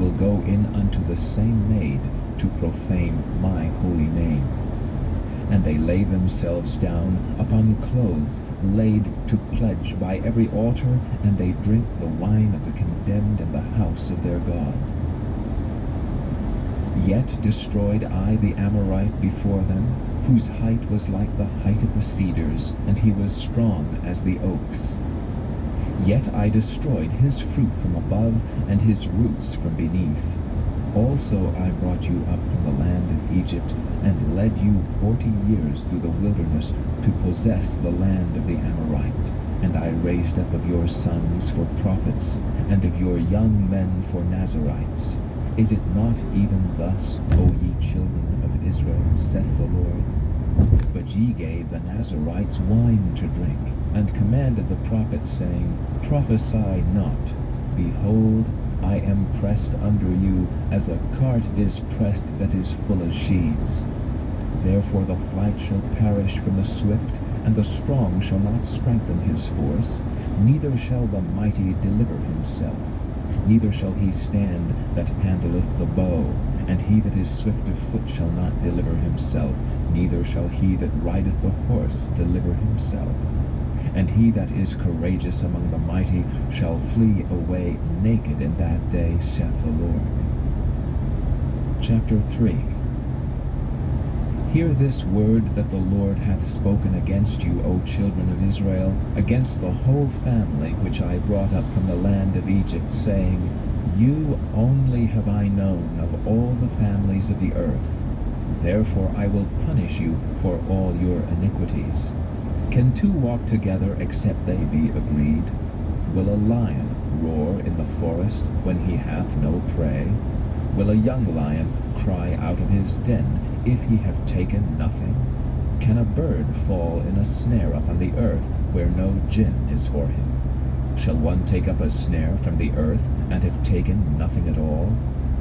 will go in unto the same maid to profane my holy name. And they lay themselves down upon clothes laid to pledge by every altar, and they drink the wine of the condemned in the house of their God. Yet destroyed I the Amorite before them, whose height was like the height of the cedars, and he was strong as the oaks. Yet I destroyed his fruit from above, and his roots from beneath. Also I brought you up from the land of Egypt, and led you 40 years through the wilderness to possess the land of the Amorite. And I raised up of your sons for prophets, and of your young men for Nazarites. Is it not even thus, O ye children of Israel, saith the Lord? But ye gave the Nazarites wine to drink, and commanded the prophets, saying, Prophesy not. Behold, I am pressed under you, as a cart is pressed that is full of sheaves. Therefore the flight shall perish from the swift, and the strong shall not strengthen his force, neither shall the mighty deliver himself. Neither shall he stand that handleth the bow, and he that is swift of foot shall not deliver himself, neither shall he that rideth the horse deliver himself. And he that is courageous among the mighty shall flee away naked in that day, saith the Lord. Chapter 3. Hear this word that the Lord hath spoken against you, O children of Israel, against the whole family which I brought up from the land of Egypt, saying, You only have I known of all the families of the earth. Therefore I will punish you for all your iniquities. Can two walk together except they be agreed? Will a lion roar in the forest when he hath no prey? Will a young lion cry out of his den if he have taken nothing? Can a bird fall in a snare upon the earth where no gin is for him? Shall one take up a snare from the earth and have taken nothing at all?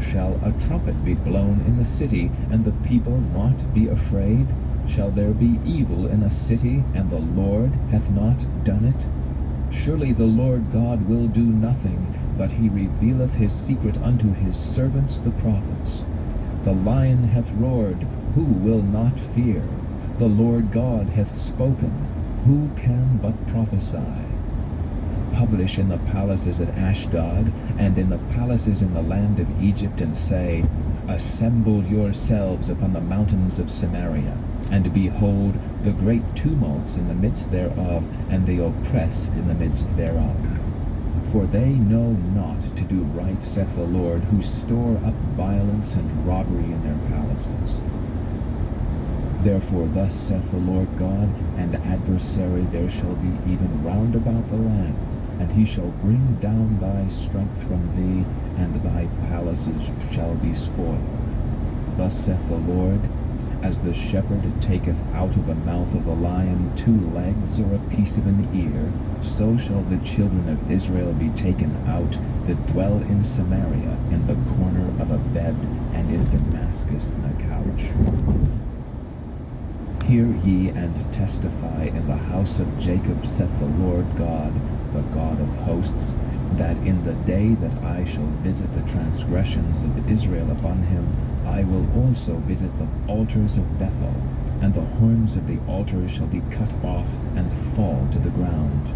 Shall a trumpet be blown in the city, and the people not be afraid? Shall there be evil in a city, and the Lord hath not done it? Surely the Lord God will do nothing, but he revealeth his secret unto his servants the prophets. The lion hath roared, who will not fear? The Lord God hath spoken, who can but prophesy? Publish in the palaces at Ashdod, and in the palaces in the land of Egypt, and say, Assemble yourselves upon the mountains of Samaria, and behold the great tumults in the midst thereof, and the oppressed in the midst thereof. For they know not to do right, saith the Lord, who store up violence and robbery in their palaces. Therefore thus saith the Lord God, An adversary there shall be even round about the land, and he shall bring down thy strength from thee, and thy palaces shall be spoiled. Thus saith the Lord, As the shepherd taketh out of the mouth of a lion 2 legs or a piece of an ear, so shall the children of Israel be taken out that dwell in Samaria, in the corner of a bed, and in Damascus in a couch. Hear ye and testify in the house of Jacob, saith the Lord God, the God of hosts, that in the day that I shall visit the transgressions of Israel upon him, I will also visit the altars of Bethel, and the horns of the altars shall be cut off and fall to the ground.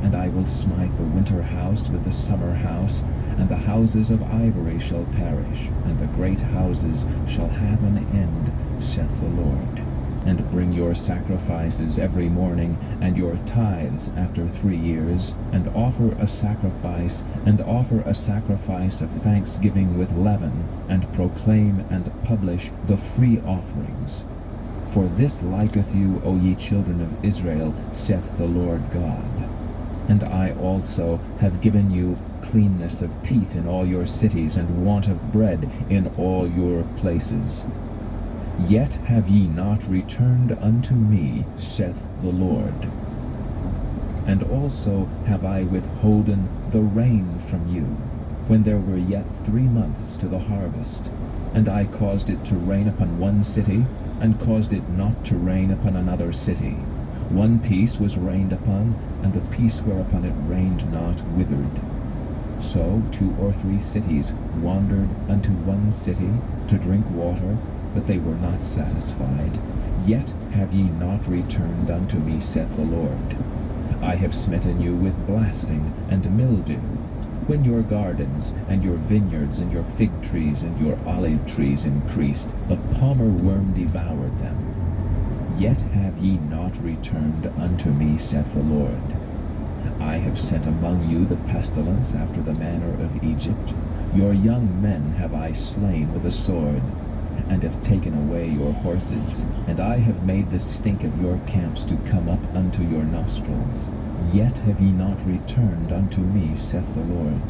And I will smite the winter house with the summer house, and the houses of ivory shall perish, and the great houses shall have an end, saith the Lord. And bring your sacrifices every morning, and your tithes after 3 years, and offer a sacrifice of thanksgiving with leaven, and proclaim and publish the free offerings. For this liketh you, O ye children of Israel, saith the Lord God. And I also have given you cleanness of teeth in all your cities, and want of bread in all your places. Yet have ye not returned unto me, saith the Lord. And also have I withholden the rain from you, when there were yet 3 months to the harvest. And I caused it to rain upon one city, and caused it not to rain upon another city. One piece was rained upon, and the piece whereupon it rained not withered. So 2 or 3 cities wandered unto one city to drink water, but they were not satisfied. Yet have ye not returned unto me, saith the Lord. I have smitten you with blasting and mildew, when your gardens and your vineyards and your fig trees and your olive trees increased, the palmer worm devoured them. Yet have ye not returned unto me, saith the Lord. I have sent among you the pestilence after the manner of Egypt. Your young men have I slain with the sword, and have taken away your horses, and I have made the stink of your camps to come up unto your nostrils. Yet have ye not returned unto me, saith the Lord.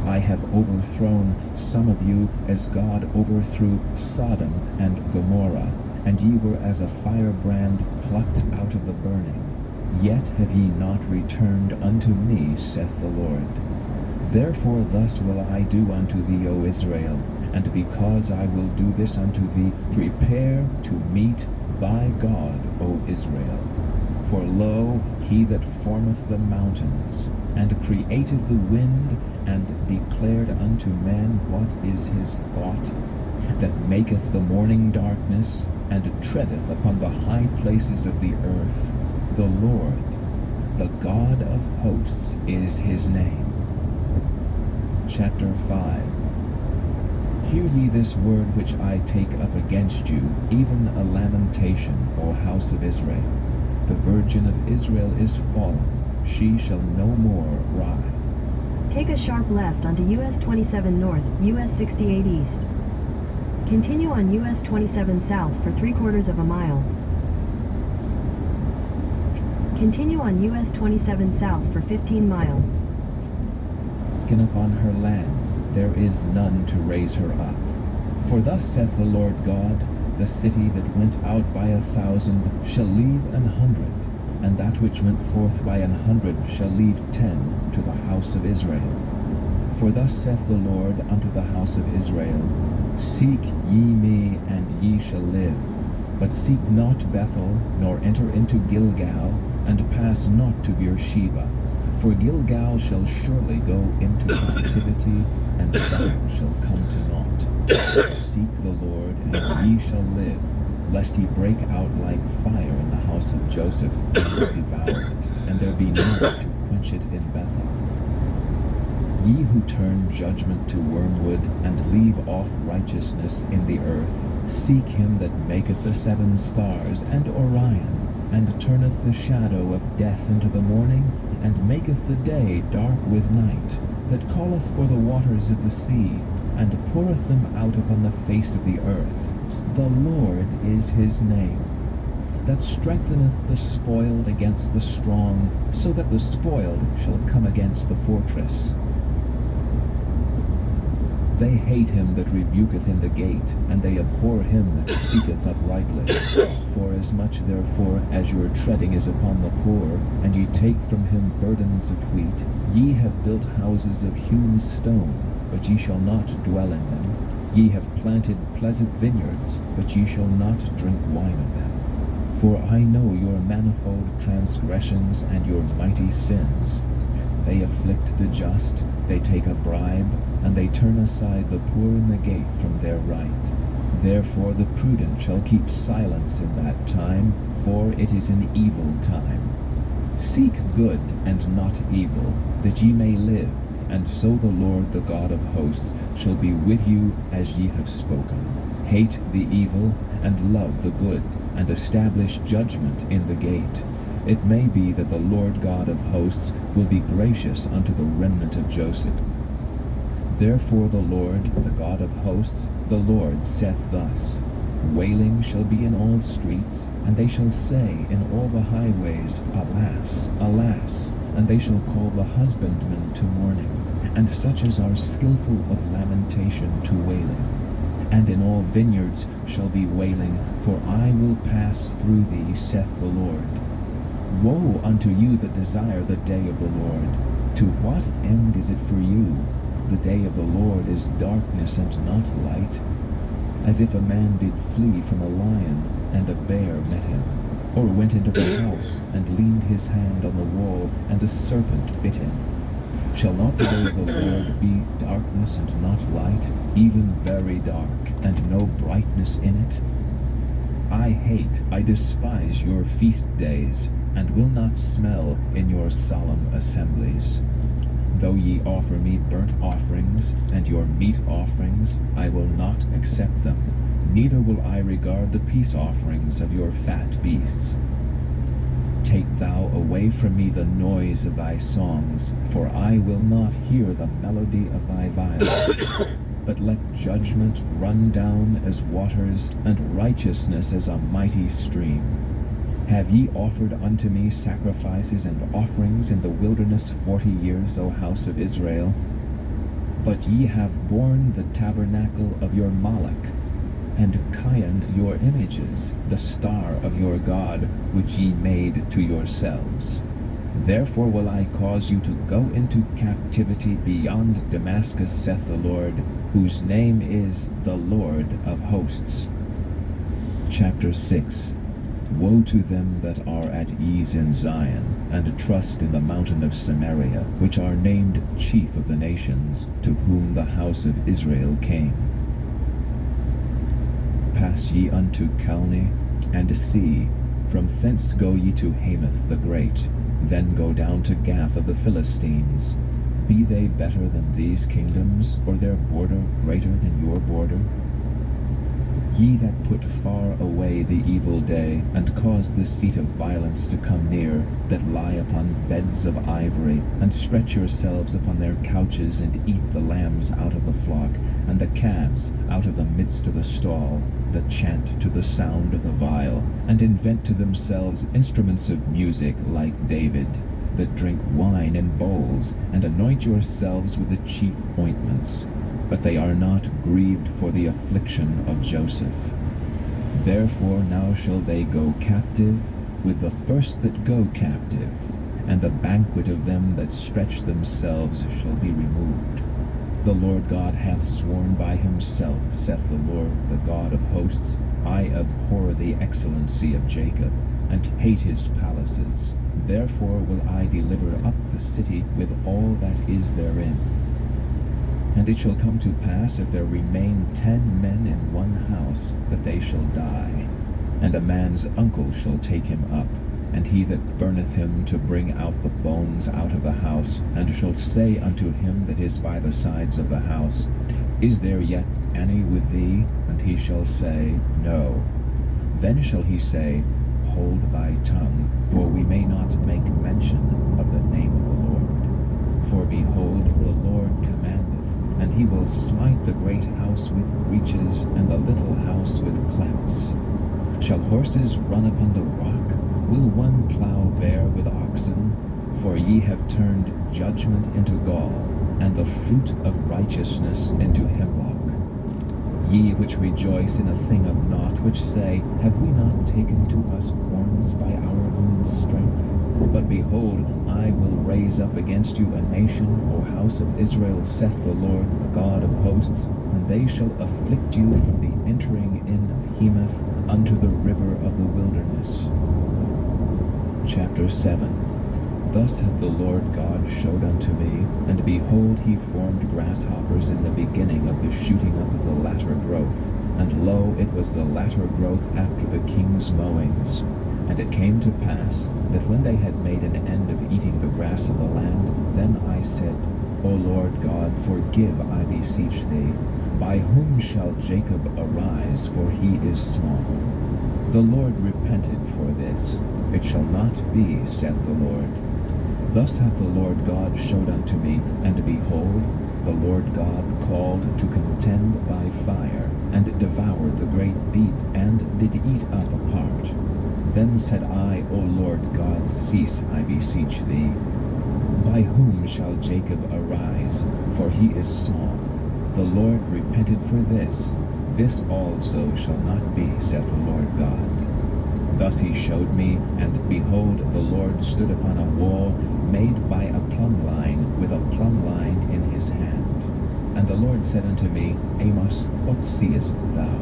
I have overthrown some of you as God overthrew Sodom and Gomorrah, and ye were as a firebrand plucked out of the burning. Yet have ye not returned unto me, saith the Lord. Therefore thus will I do unto thee, O Israel, and because I will do this unto thee, prepare to meet thy God, O Israel. For lo, he that formeth the mountains, and created the wind, and declared unto man what is his thought, that maketh the morning darkness, and treadeth upon the high places of the earth, the Lord, the God of hosts, is his name. Chapter 5. Hear ye this word which I take up against you, even a lamentation, O house of Israel. The virgin of Israel is fallen, she shall no more rise. Take a sharp left onto US 27 North, US 68 East. Continue on US 27 South for 3/4 of a mile. Continue on US 27 South for 15 miles. Upon her land there is none to raise her up. For thus saith the Lord God, the city that went out by 1,000 shall leave 100, and that which went forth by 100 shall leave 10 to the house of Israel. For thus saith the Lord unto the house of Israel, Seek ye me, and ye shall live. But seek not Bethel, nor enter into Gilgal, and pass not to Beersheba. For Gilgal shall surely go into captivity, and Bethel shall come to naught. Seek the Lord, and ye shall live, lest he break out like fire in the house of Joseph, and devour it, and there be none to quench it in Bethel. Ye who turn judgment to wormwood, and leave off righteousness in the earth, seek him that maketh the 7 stars, and Orion, and turneth the shadow of death into the morning, and maketh the day dark with night, that calleth for the waters of the sea, and poureth them out upon the face of the earth. The Lord is his name, that strengtheneth the spoiled against the strong, so that the spoiled shall come against the fortress. They hate him that rebuketh in the gate, and they abhor him that speaketh uprightly. Forasmuch therefore as your treading is upon the poor, and ye take from him burdens of wheat, ye have built houses of hewn stone, but ye shall not dwell in them. Ye have planted pleasant vineyards, but ye shall not drink wine of them. For I know your manifold transgressions and your mighty sins. They afflict the just, they take a bribe, and they turn aside the poor in the gate from their right. Therefore the prudent shall keep silence in that time, for it is an evil time. Seek good and not evil, that ye may live, and so the Lord the God of hosts shall be with you as ye have spoken. Hate the evil, and love the good, and establish judgment in the gate. It may be that the Lord God of hosts will be gracious unto the remnant of Joseph. Therefore the Lord, the God of hosts, the Lord saith thus, Wailing shall be in all streets, and they shall say in all the highways, Alas, alas, and they shall call the husbandmen to mourning, and such as are skillful of lamentation to wailing. And in all vineyards shall be wailing, for I will pass through thee, saith the Lord. Woe unto you that desire the day of the Lord! To what end is it for you? The day of the Lord is darkness and not light, as if a man did flee from a lion, and a bear met him. or went into the house, and leaned his hand on the wall, and a serpent bit him? Shall not the day of the Lord be darkness and not light, even very dark, and no brightness in it? I despise your feast days, and will not smell in your solemn assemblies. Though ye offer me burnt offerings, and your meat offerings, I will not accept them, neither will I regard the peace offerings of your fat beasts. Take thou away from me the noise of thy songs, for I will not hear the melody of thy violence. But let judgment run down as waters, and righteousness as a mighty stream. Have ye offered unto me sacrifices and offerings in the wilderness 40 years, O house of Israel? But ye have borne the tabernacle of your Moloch, and Chion your images, the star of your God, which ye made to yourselves. Therefore will I cause you to go into captivity beyond Damascus, saith the Lord, whose name is the Lord of hosts. Chapter 6. Woe to them that are at ease in Zion, and trust in the mountain of Samaria, which are named chief of the nations, to whom the house of Israel came. Pass ye unto Calne, and see, from thence go ye to Hamath the great, then go down to Gath of the Philistines. Be they better than these kingdoms, or their border greater than your border? Ye that put far away the evil day, and cause the seat of violence to come near, that lie upon beds of ivory, and stretch yourselves upon their couches, and eat the lambs out of the flock, and the calves out of the midst of the stall, that chant to the sound of the viol, and invent to themselves instruments of music like David, that drink wine in bowls, and anoint yourselves with the chief ointments. But they are not grieved for the affliction of Joseph. Therefore now shall they go captive with the first that go captive, and the banquet of them that stretch themselves shall be removed. The Lord God hath sworn by himself, saith the Lord, the God of hosts, I abhor the excellency of Jacob, and hate his palaces. Therefore will I deliver up the city with all that is therein. And it shall come to pass, if there remain 10 men in one house, that they shall die. And a man's uncle shall take him up, and he that burneth him to bring out the bones out of the house, and shall say unto him that is by the sides of the house, Is there yet any with thee? And he shall say, No. Then shall he say, Hold thy tongue, for we may not make mention of the name of the Lord. For behold, the Lord commandeth, and he will smite the great house with breaches, and the little house with clefts. Shall horses run upon the rock? Will one plow there with oxen? For ye have turned judgment into gall, and the fruit of righteousness into hemlock. Ye which rejoice in a thing of naught, which say, Have we not taken to us horns by our own strength? But behold, I will raise up against you a nation, O house of Israel, saith the Lord, the God of hosts, and they shall afflict you from the entering in of Hamath unto the river of the wilderness. Chapter 7. Thus hath the Lord God showed unto me, and behold, he formed grasshoppers in the beginning of the shooting up of the latter growth. And lo, it was the latter growth after the king's mowings. And it came to pass, that when they had made an end of eating the grass of the land, then I said, O Lord God, forgive, I beseech thee. By whom shall Jacob arise, for he is small? The Lord repented for this. It shall not be, saith the Lord. Thus hath the Lord God showed unto me, and behold, the Lord God called to contend by fire, and devoured the great deep, and did eat up a part. Then said I, O Lord God, cease, I beseech thee. By whom shall Jacob arise? For he is small. The Lord repented for this. This also shall not be, saith the Lord God. Thus he showed me, and behold, the Lord stood upon a wall made by a plumb line, with a plumb line in his hand. And the Lord said unto me, Amos, what seest thou?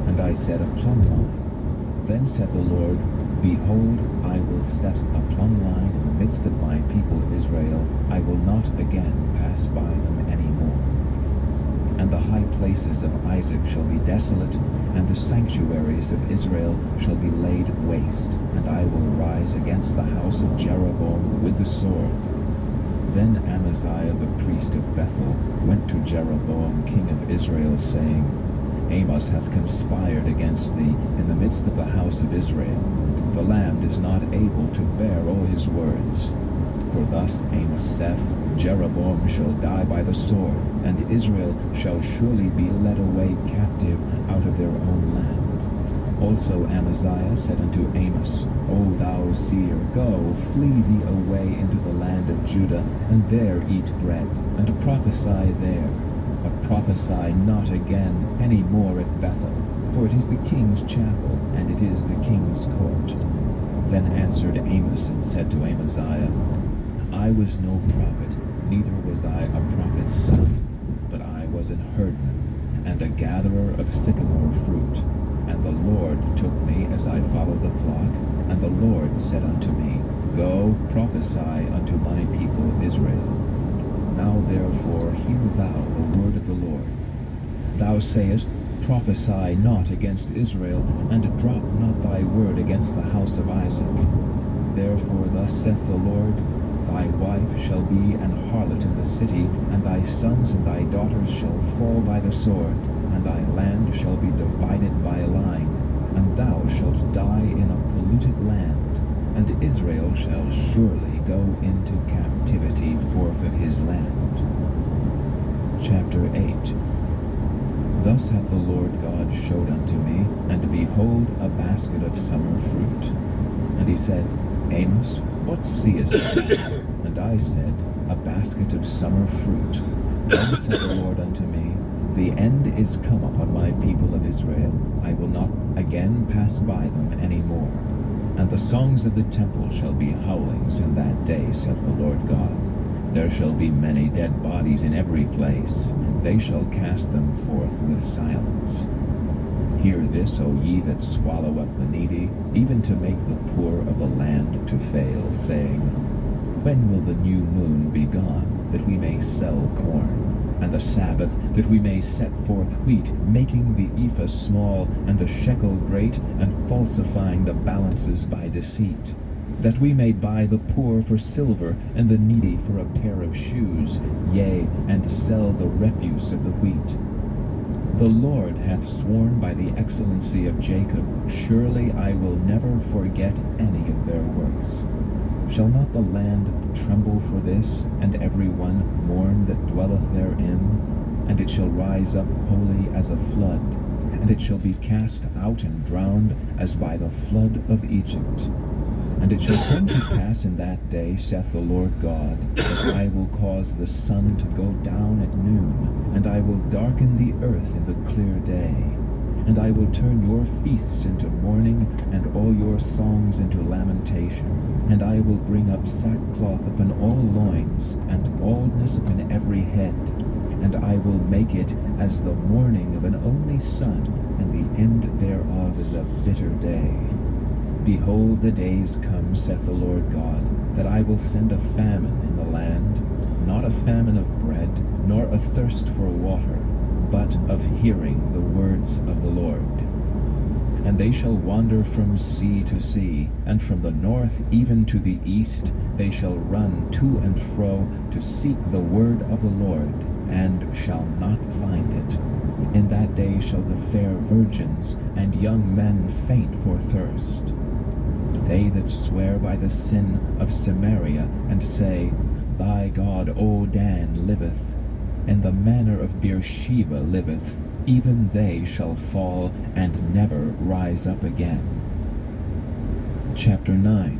And I said, A plumb line. Then said the Lord, Behold, I will set a plumb line in the midst of my people Israel. I will not again pass by them any more. And the high places of Isaac shall be desolate, and the sanctuaries of Israel shall be laid waste, and I will rise against the house of Jeroboam with the sword. Then Amaziah the priest of Bethel went to Jeroboam king of Israel, saying, Amos hath conspired against thee in the midst of the house of Israel. The land is not able to bear all his words. For thus Amos saith, Jeroboam shall die by the sword, and Israel shall surely be led away captive out of their own land. Also Amaziah said unto Amos, O thou seer, go, flee thee away into the land of Judah, and there eat bread, and prophesy there. But prophesy not again any more at Bethel, for it is the king's chapel, and it is the king's court. Then answered Amos and said to Amaziah, I was no prophet, neither was I a prophet's son, but I was an herdman, and a gatherer of sycamore fruit. And the Lord took me as I followed the flock, and the Lord said unto me, Go, prophesy unto my people Israel. Now therefore hear thou the word of the Lord. Thou sayest, Prophesy not against Israel, and drop not thy word against the house of Isaac. Therefore thus saith the Lord, Thy wife shall be an harlot in the city, and thy sons and thy daughters shall fall by the sword, and thy land shall be divided by a line, and thou shalt die in a polluted land, and Israel shall surely go into captivity forth of his land. Chapter 8. Thus hath the Lord God showed unto me, and behold, a basket of summer fruit. And he said, Amos, what seest thou? And I said, A basket of summer fruit. Then said the Lord unto me, The end is come upon my people of Israel. I will not again pass by them any more. And the songs of the temple shall be howlings in that day, saith the Lord God. There shall be many dead bodies in every place. They shall cast them forth with silence. Hear this, O ye that swallow up the needy, even to make the poor of the land to fail, saying, When will the new moon be gone, that we may sell corn? And the Sabbath, that we may set forth wheat, making the ephah small, and the shekel great, and falsifying the balances by deceit? That we may buy the poor for silver, and the needy for a pair of shoes, yea, and sell the refuse of the wheat. The Lord hath sworn by the excellency of Jacob, Surely I will never forget any of their works. Shall not the land tremble for this, and every one mourn that dwelleth therein? And it shall rise up wholly as a flood, and it shall be cast out and drowned as by the flood of Egypt. And it shall come to pass in that day, saith the Lord God, that I will cause the sun to go down at noon, and I will darken the earth in the clear day. And I will turn your feasts into mourning, and all your songs into lamentation. And I will bring up sackcloth upon all loins, and baldness upon every head. And I will make it as the mourning of an only son, and the end thereof is a bitter day. Behold, the days come, saith the Lord God, that I will send a famine in the land, not a famine of bread, nor a thirst for water, but of hearing the words of the Lord. And they shall wander from sea to sea, and from the north even to the east. They shall run to and fro to seek the word of the Lord, and shall not find it. In that day shall the fair virgins and young men faint for thirst. They that swear by the sin of Samaria, and say, Thy God, O Dan, liveth, and the manner of Beersheba liveth, even they shall fall and never rise up again. Chapter 9.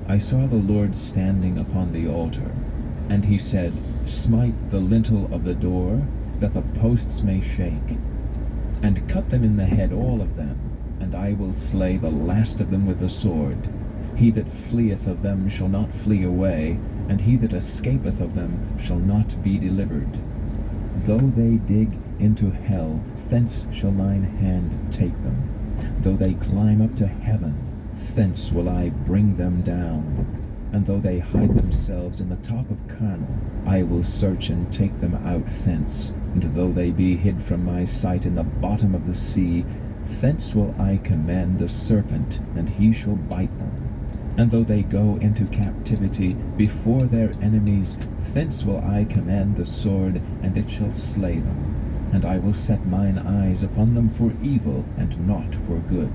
I saw the Lord standing upon the altar, and he said, Smite the lintel of the door, that the posts may shake, and cut them in the head all of them, and I will slay the last of them with the sword. He that fleeth of them shall not flee away, and he that escapeth of them shall not be delivered. Though they dig into hell, thence shall mine hand take them. Though they climb up to heaven, thence will I bring them down. And though they hide themselves in the top of Carmel, I will search and take them out thence. And though they be hid from my sight in the bottom of the sea, thence will I command the serpent, and he shall bite them. And though they go into captivity before their enemies, thence will I command the sword, and it shall slay them. And I will set mine eyes upon them for evil, and not for good.